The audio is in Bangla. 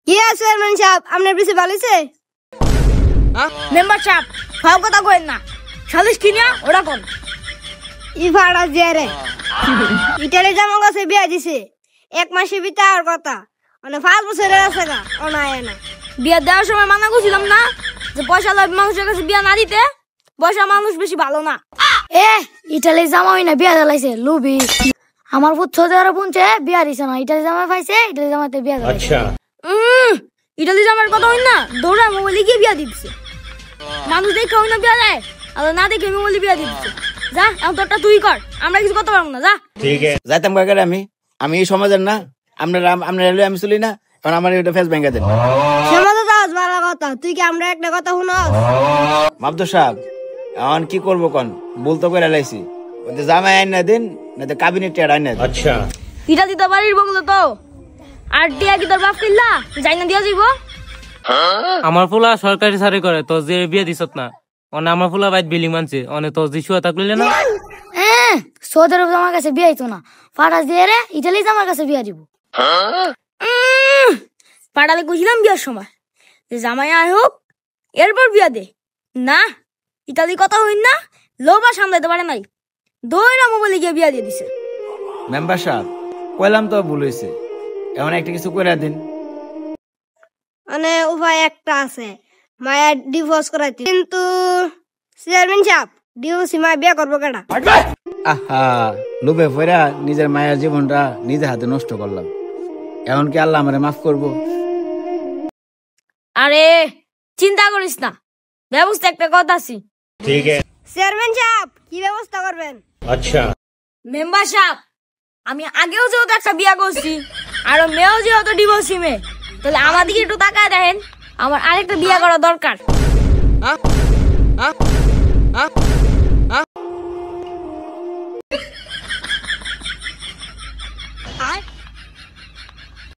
কি আছে চেয়ারম্যান সাহেব, আপনার বেশি ভালো হয়েছে? মেম্বার সাহেব ফাও কথা কইেন না, সালিশ কিনা ওরা কোন ই ভাড়া দিয়ে রে ইটালি জামা গাছে বিয়া দিছে 1 মাসে বিতার কথা, মানে 5 বছরের আছে গা অনায় না। বিয়া দেওয়ার সময় মানা করছিলাম না যে পয়সা লাভ মানুষের কাছে বিয়া না দিতে, পয়সা মানুষ বেশি ভালো না। ইটালি জামাই না বিয়া জ্বালাইছে লুবি। আমার পুত্র দেওয়ার পুনছে বিয়া দিছে না, ইটালি জামাই পাইছে, ইটালি জামাইতে বিয়া জ্বালাইছে। ইটালি জামার কথা হই না, দৌড়া মোবাইলে গিয়ে বিয়া দিচ্ছে। মানুষ দেখে হই না বিয়া দেয়, আর না দেখে মোবাইলে বিয়া দিচ্ছে। যা এখন তোরটা তুই কর, আমরা কিছু করতে পারবো না। যা ঠিক আছে যাইতাম কাকারে, আমি এই সমাজের না, আপনারা আমি চলি না, কারণ আমার এটা ফেস ব্যাংকে দেন। সমাজে যাওয়ার ভালো কথা, তুই কি আমরা একটা কথা শুনস? মাবদু সাহেব এখন কি করবো কোন, ভুল তো করে লাইছি, জামাই আইন না দিন না তো কাবিনেট আইন না। আচ্ছা ইটা দিতে পারিস বগলো তো, আর টিয়া কি তোর বাপ কিল্লা যাই না দিয়া যাইব? আমার ফুলা সরকারি চাকরি করে, তোর যে বিয়ে দিছত না অনে আমার ফুলা বাইত বিল্ডিং মানছে, অনে তোর যে শুয়া থাকলে না। সৌদি আরব জামার কাছে বিয়া হইতো না, ফাটাস দিয়ে রে ইটালি জামার কাছে বিয়া দিব। পাড়ালে কইছিলাম বিয়ার সময় যে জামাই আয় হোক এরপর বিয়া দে, না ইটালি কথা হইন না, লোবা সামলাইতে পারে নাই, দৌড়া মোবাইলে গিয়ে বিয়া দিয়ে দিছে। মেম্বার সাহেব কইলাম তো ভুল হয়েছে, এখন একটা কিছু করে দিন। মানে উপায় একটা আছে, মায়া ডিভোর্স করাইতে, কিন্তু চেয়ারম্যান সাহেব ডিভোর্সি মায়া বিয়া করবো কেডা? আহা লোভে ফেরা নিজের মায়ের জীবনটা নিজের হাতে নষ্ট করলাম, এখন কি আল্লাহ আমারে মাফ করবো? আরে চিন্তা করিস না, ব্যবস্থা একটা কথা আছি। ঠিক আছে চেয়ারম্যান সাহেব কি ব্যবস্থা করবেন? আচ্ছা মেম্বার সাহেব আমি আগেও যেহেতু একটা বিয়া করছি, আর মেয়েও যেহেতু ডিভোর্সি মেয়ে, তাহলে আমাদিকে একটু তাকায় দেখেন, আমার আরেকটা বিয়া করা দরকার।